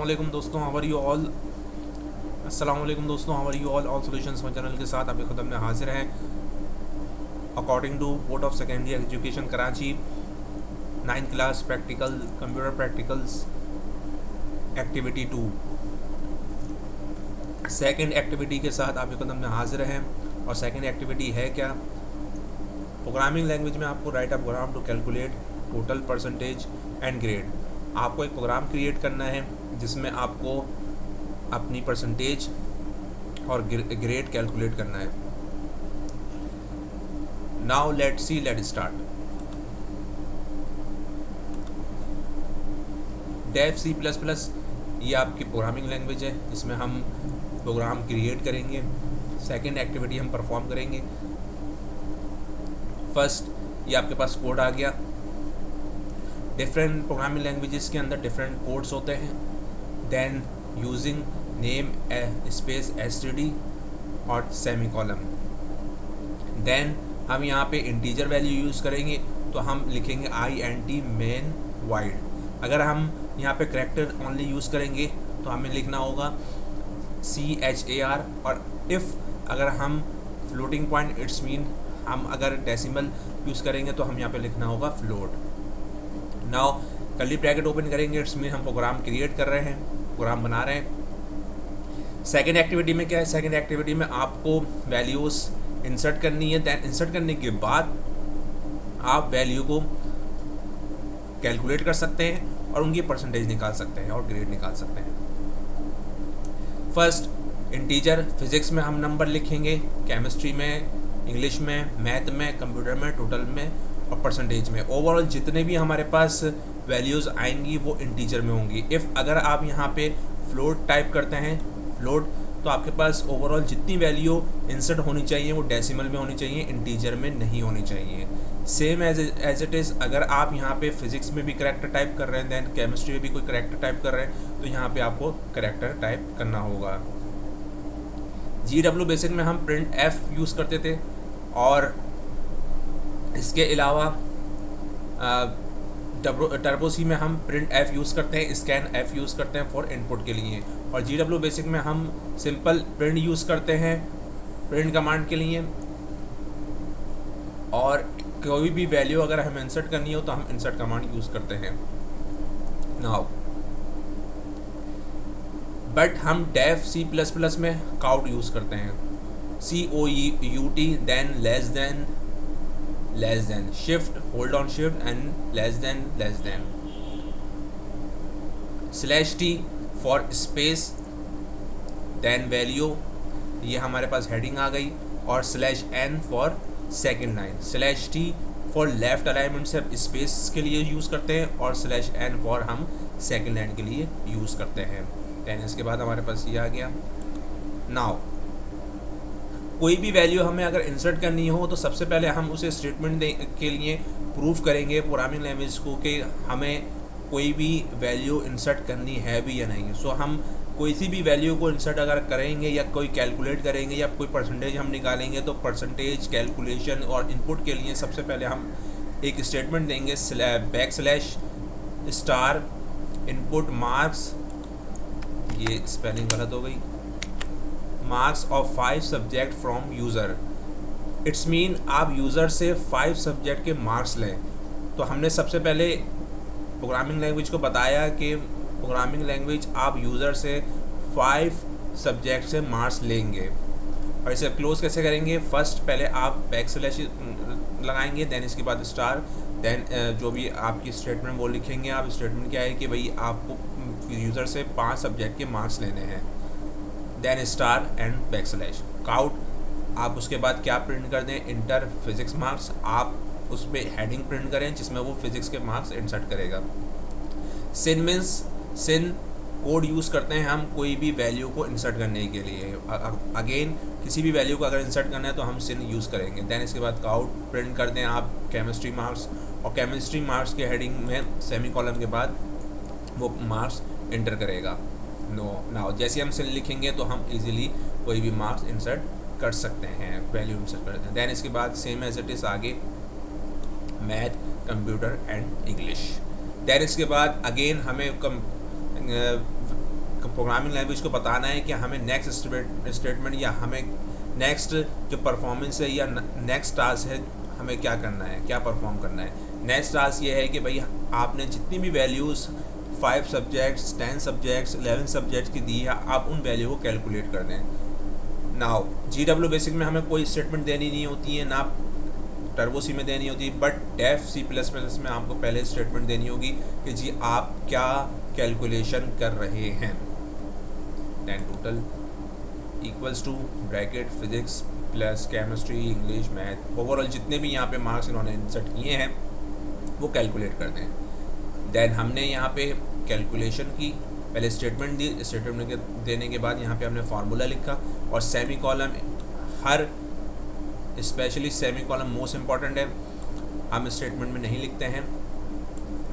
अस्सलामुअलैकुम दोस्तों, how are you all. अस्सलामुअलैकुम दोस्तों, how are you all solutions में चैनल के साथ आपके खुदम में हाजिर हैं। According to board of secondary education Karachi 9th class practical computer practicals activity 2 second activity के साथ आपके खुदम में हाजिर हैं। और सेकेंड एक्टिविटी है क्या? प्रोग्रामिंग लैंग्वेज में आपको write a program to calculate total percentage and grade. आपको एक प्रोग्राम क्रिएट करना है जिसमें आपको अपनी परसेंटेज और ग्रेड कैलकुलेट करना है। Now let start. Dev C plus plus ये आपकी प्रोग्रामिंग लैंग्वेज है जिसमें हम प्रोग्राम क्रिएट करेंगे। सेकंड एक्टिविटी हम परफॉर्म करेंगे। फर्स्ट, ये आपके पास कोड आ गया। डिफरेंट प्रोग्रामिंग लैंग्वेजेस के अंदर डिफरेंट कोड्स होते हैं। Then using namespace STD और सेमीकोलन। देन हम यहाँ पे इंटीजर वैल्यू यूज़ करेंगे तो हम लिखेंगे INT मेन वाइड। अगर हम यहाँ पे करैक्टर ओनली यूज़ करेंगे तो हमें लिखना होगा CHAR। और इफ़ अगर हम फ्लोटिंग पॉइंट इट्स मीन हम अगर डेसिमल यूज़ करेंगे तो हम यहाँ पे लिखना होगा float. Now curly bracket open करेंगे, इट्स मीन हम प्रोग्राम क्रिएट कर रहे हैं, प्रोग्राम बना रहे हैं। सेकेंड एक्टिविटी में क्या है? सेकेंड एक्टिविटी में आपको वैल्यूज़ इंसर्ट करनी है। दैन इंसर्ट करने के बाद आप वैल्यू को कैलकुलेट कर सकते हैं और उनकी परसेंटेज निकाल सकते हैं और ग्रेड निकाल सकते हैं। फर्स्ट इंटीजर, फिज़िक्स में हम नंबर लिखेंगे, केमिस्ट्री में, इंग्लिश में, मैथ में, कंप्यूटर में, टोटल में और परसेंटेज में। ओवरऑल जितने भी हमारे पास वैल्यूज़ आएंगी वो इंटीजर में होंगी। इफ़ अगर आप यहाँ पे फ्लोट टाइप करते हैं फ्लोट, तो आपके पास ओवरऑल जितनी वैल्यू इंसर्ट होनी चाहिए वो डेसिमल में होनी चाहिए, इंटीजर में नहीं होनी चाहिए। सेम एज इट इज़ अगर आप यहाँ पे फिज़िक्स में भी करैक्टर टाइप कर रहे हैं, दैन केमिस्ट्री में भी कोई करैक्टर टाइप कर रहे हैं तो यहाँ पे आपको करैक्टर टाइप करना होगा। GW बेसिक में हम प्रिंट F यूज़ करते थे और इसके अलावा टर्बो सी में हम प्रिंट F यूज़ करते हैं, स्कैन F यूज़ करते हैं फॉर इनपुट के लिए। और GW बेसिक में हम सिंपल प्रिंट यूज़ करते हैं प्रिंट कमांड के लिए। और कोई भी वैल्यू अगर हमें इंसर्ट करनी हो तो हम इंसर्ट कमांड यूज़ करते हैं। नाउ बट हम डेव C++ में काउट यूज़ करते हैं, COUT। Then less than shift, hold on shift and less than /T for space, then value, ये हमारे पास हेडिंग आ गई। और /N for second line, /T for left alignment से स्पेस के लिए यूज़ करते हैं और /N फॉर हम सेकेंड लाइन के लिए यूज़ करते हैं। देन इसके बाद हमारे पास ये आ गया। नाउ कोई भी वैल्यू हमें अगर इंसर्ट करनी हो तो सबसे पहले हम उसे स्टेटमेंट के लिए प्रूफ करेंगे प्रोग्रामिंग लैंग्वेज को कि हमें कोई भी वैल्यू इंसर्ट करनी है भी या नहीं। सो हम कोई सी भी वैल्यू को इंसर्ट अगर करेंगे या कोई कैलकुलेट करेंगे या कोई परसेंटेज हम निकालेंगे तो परसेंटेज कैलकुलेशन और इनपुट के लिए सबसे पहले हम एक स्टेटमेंट देंगे /* इनपुट मार्क्स, ये स्पेलिंग गलत हो गई, marks of 5 subject from user. It's mean आप यूज़र से 5 सब्जेक्ट के मार्क्स लें। तो हमने सबसे पहले प्रोग्रामिंग लैंग्वेज को बताया कि प्रोग्रामिंग लैंग्वेज आप यूज़र से 5 सब्जेक्ट से मार्क्स लेंगे। और इसे क्लोज कैसे करेंगे? फर्स्ट पहले आप / लगाएंगे, देन इसके बाद स्टार, देन जो भी आपकी स्टेटमेंट वो लिखेंगे। आप स्टेटमेंट क्या है कि भाई आपको यूज़र से 5 सब्जेक्ट के मार्क्स लेने हैं, देन स्टार एंड / काउट। आप उसके बाद क्या प्रिंट कर दें? Inter physics marks. आप उस पर हेडिंग प्रिंट करें जिसमें वो फिज़िक्स के मार्क्स इंसर्ट करेगा। सिन मीन्स सिन कोड यूज़ करते हैं हम कोई भी वैल्यू को इंसर्ट करने के लिए। अगेन किसी भी वैल्यू को अगर इंसर्ट करना है तो हम सिन यूज़ करेंगे। देन इसके बाद काउट प्रिंट कर दें आप केमिस्ट्री मार्क्स, और केमिस्ट्री मार्क्स के हेडिंग में सेमीकोलन के बाद वो मार्क्स इंटर करेगा। नाउ जैसे हम सिन लिखेंगे तो हम इजीली कोई भी मार्क्स इंसर्ट कर सकते हैं, वैल्यू इंसर्ट करते हैं। देन इसके बाद सेम एज इट इज़ आगे math, computer and English. Then इसके बाद अगेन हमें प्रोग्रामिंग लैंग्वेज को बताना है कि हमें नेक्स्ट स्टेटमेंट या हमें नेक्स्ट जो परफॉर्मेंस है या नेक्स्ट टास्क है हमें क्या करना है, क्या परफॉर्म करना है। नेक्स्ट टास्क ये है कि भाई आपने जितनी भी वैल्यूज़ 5 सब्जेक्ट्स, 10 सब्जेक्ट्स, 11 सब्जेक्ट्स की दी है, आप उन वैल्यू को कैलकुलेट कर दें। नाउ GW बेसिक में हमें कोई स्टेटमेंट देनी नहीं होती है, ना टर्बो सी में देनी होती है, बट डेफ C++ में आपको पहले स्टेटमेंट देनी होगी कि जी आप क्या कैलकुलेशन कर रहे हैं। 10 total equals to bracket physics plus chemistry, English, math, overall जितने भी यहाँ पे मार्क्स इन्होंने इंसर्ट किए हैं वो कैलकुलेट कर दें। देन हमने यहाँ पे कैलकुलेशन की, पहले स्टेटमेंट दी, स्टेटमेंट देने के बाद यहाँ पे हमने फार्मूला लिखा और सेमी कॉलम, हर specially semicolon most important है। हम स्टेटमेंट में नहीं लिखते हैं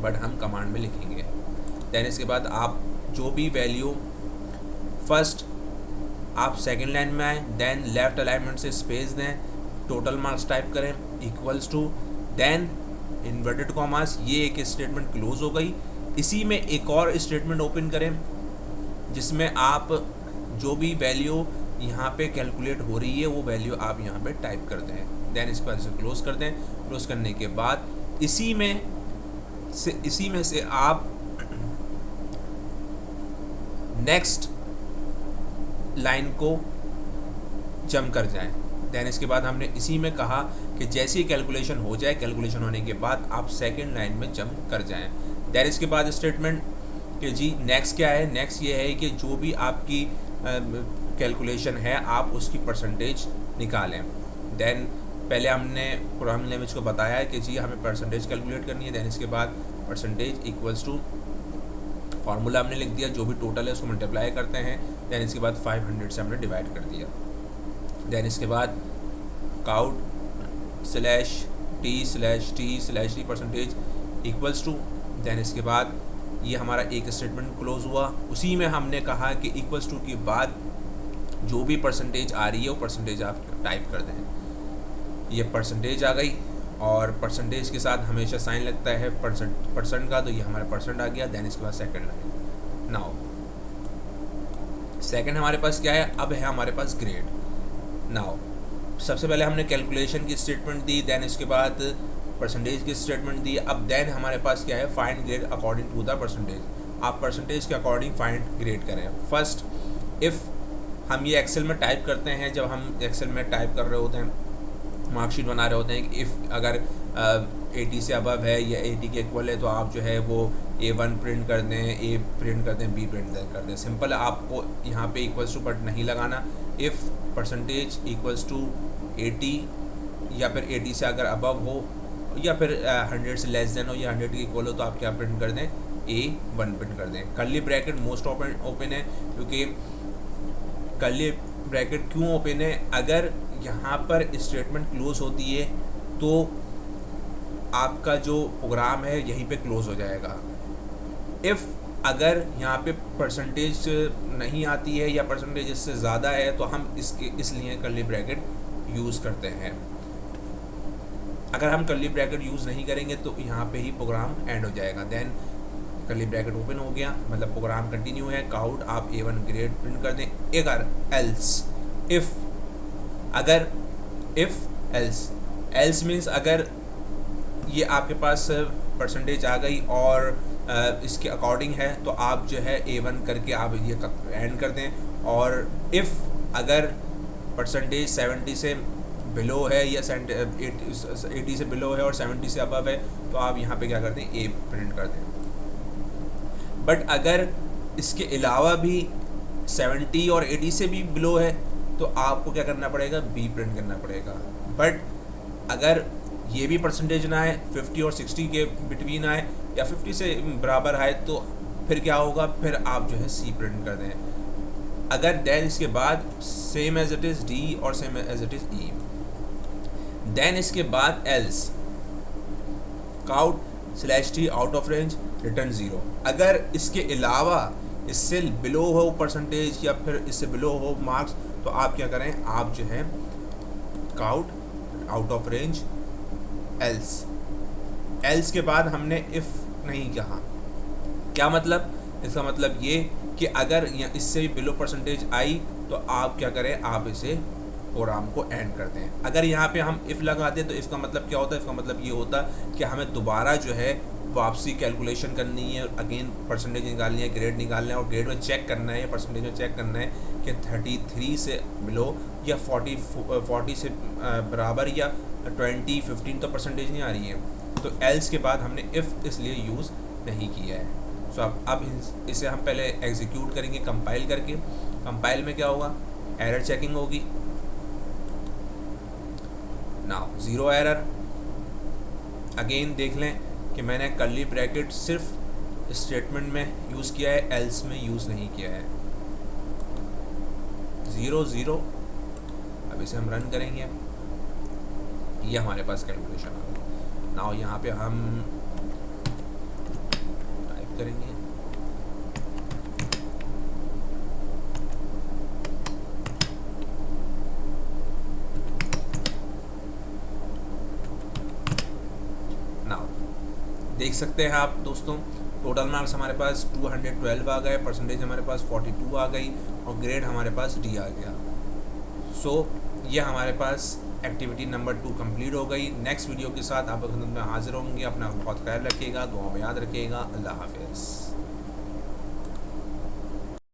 बट हम कमांड में लिखेंगे। देन इसके बाद आप जो भी वैल्यू फर्स्ट आप सेकेंड लाइन में आए, देन लेफ्ट अलाइनमेंट से स्पेस दें, टोटल मार्क्स टाइप करें equals to, then inverted commas, ये एक स्टेटमेंट क्लोज हो गई। इसी में एक और स्टेटमेंट ओपन करें जिसमें आप जो भी वैल्यू यहाँ पे कैलकुलेट हो रही है वो वैल्यू आप यहाँ पे टाइप कर दें। देन इसके बाद इसे क्लोज कर दें। क्लोज करने के बाद इसी में से आप नेक्स्ट लाइन को जंप कर जाएं। देन इसके बाद हमने इसी में कहा कि जैसे ही कैलकुलेशन हो जाए, कैलकुलेशन होने के बाद आप सेकंड लाइन में जंप कर जाएं। देन इसके बाद स्टेटमेंट कि जी नेक्स्ट क्या है, नेक्स्ट ये है कि जो भी आपकी कैलकुलेशन है आप उसकी परसेंटेज निकालें। देन पहले हमने प्रोग्रामिंग लैंग्वेज को बताया है कि जी हमें परसेंटेज कैलकुलेट करनी है। देन इसके बाद परसेंटेज इक्वल्स टू फार्मूला हमने लिख दिया, जो भी टोटल है उसको मल्टीप्लाई करते हैं। देन इसके बाद 500 से हमने डिवाइड कर दिया। देन इसके बाद count/t/t/t percentage equals to, then इसके बाद ये हमारा एक स्टेटमेंट क्लोज हुआ। उसी में हमने कहा कि इक्वल्स टू के बाद जो भी परसेंटेज आ रही है वो परसेंटेज आप टाइप कर दें। ये परसेंटेज आ गई और परसेंटेज के साथ हमेशा साइन लगता है परसेंट का, तो ये हमारा परसेंट आ गया। देन इसके बाद सेकंड लाइन। नाउ सेकंड हमारे पास क्या है, अब है हमारे पास ग्रेड। नाउ सबसे पहले हमने कैलकुलेशन की स्टेटमेंट दी, देन इसके बाद परसेंटेज की स्टेटमेंट दी। अब देन हमारे पास क्या है, find grade according to the percentage. आप परसेंटेज के अकॉर्डिंग फाइंड ग्रेड करें। फर्स्ट इफ़ हम ये एक्सेल में टाइप करते हैं, जब हम एक्सेल में टाइप कर रहे होते हैं, मार्कशीट बना रहे होते हैं, इफ़ अगर 80 से अबव है या 80 के इक्वल है तो आप जो है वो A1 प्रिंट कर दें, A प्रिंट कर दें, B प्रिंट कर दें। सिंपल है, आपको यहाँ पे इक्वल्स टू बट नहीं लगाना। इफ़ परसेंटेज इक्वल्स टू 80 या फिर 80 से अगर अबव हो या फिर 100 से लेस देन हो या 100 के इक्वल हो तो आप क्या प्रिंट कर दें, A1 प्रिंट कर दें। कर्ली ब्रैकेट मोस्ट ओपन है, क्योंकि कर्ली ब्रैकेट क्यों ओपन है, अगर यहाँ पर स्टेटमेंट क्लोज होती है तो आपका जो प्रोग्राम है यहीं पे क्लोज हो जाएगा। इफ़ अगर यहाँ पे परसेंटेज नहीं आती है या परसेंटेज इससे ज़्यादा है तो हम इसलिए कर्ली ब्रैकेट यूज़ करते हैं। अगर हम कर्ली ब्रैकेट यूज़ नहीं करेंगे तो यहाँ पे ही प्रोग्राम एंड हो जाएगा। देन कर्ली ब्रैकेट ओपन हो गया, मतलब प्रोग्राम कंटिन्यू है। काउट आप A1 ग्रेड प्रिंट कर दें। अगर एल्स, एल्स मीन्स अगर ये आपके पास परसेंटेज आ गई और इसके अकॉर्डिंग है तो आप जो है A1 करके आप ये एंड कर दें। और इफ़ अगर परसेंटेज 70 से बिलो है या 80 से बिलो है और 70 से अबव है तो आप यहाँ पे क्या कर दें, A प्रिंट कर दें। बट अगर इसके अलावा भी 70 और 80 से भी बिलो है तो आपको क्या करना पड़ेगा, B प्रिंट करना पड़ेगा। बट अगर ये भी परसेंटेज ना आए, 50 और 60 के बिटवीन आए या 50 से बराबर आए तो फिर क्या होगा, फिर आप जो है C प्रिंट कर दें। अगर देन इसके बाद same as it is D और same as it is E। Then इसके बाद else count/t out of range return 0। अगर इसके अलावा इससे बिलो हो परसेंटेज या फिर इससे बिलो हो मार्क्स तो आप क्या करें, आप जो है cout out of range else के बाद हमने इफ़ नहीं कहा। क्या मतलब, इसका मतलब ये कि अगर इससे भी बिलो परसेंटेज आई तो आप क्या करें, आप इसे प्रोग्राम को एंड कर दें। अगर यहाँ पे हम इफ़ लगाते तो इसका मतलब क्या होता है, इसका मतलब ये होता कि हमें दोबारा जो है वापसी कैलकुलेशन करनी है, अगेन परसेंटेज निकालनी है, ग्रेड निकालना है और ग्रेड में चेक करना है या परसेंटेज में चेक करना है कि 33 से बिलो या 40 से बराबर या 15 तो परसेंटेज नहीं आ रही है। तो एल्स के बाद हमने इफ़ इसलिए यूज़ नहीं किया है। सो अब इसे हम पहले एग्जीक्यूट करेंगे कंपाइल करके। कंपाइल में क्या होगा, एरर चेकिंग होगी। Now zero error. अगेन देख लें कि मैंने कर्ली ब्रैकेट सिर्फ स्टेटमेंट में यूज़ किया है, एल्स में यूज़ नहीं किया है। 0 0। अब इसे हम रन करेंगे, ये हमारे पास कैलकुलेशन आ गई। नाउ यहाँ पे हम टाइप करेंगे देख सकते हैं आप दोस्तों, टोटल मार्क्स हमारे पास 212 आ गए, परसेंटेज हमारे पास 42 आ गई और ग्रेड हमारे पास D आ गया। सो ये हमारे पास एक्टिविटी नंबर 2 कंप्लीट हो गई। नेक्स्ट वीडियो के साथ आप खिदमत में हाजिर होंगे। अपना बहुत ख्याल रखिएगा, दुआ में याद रखिएगा। अल्लाह हाफिज़।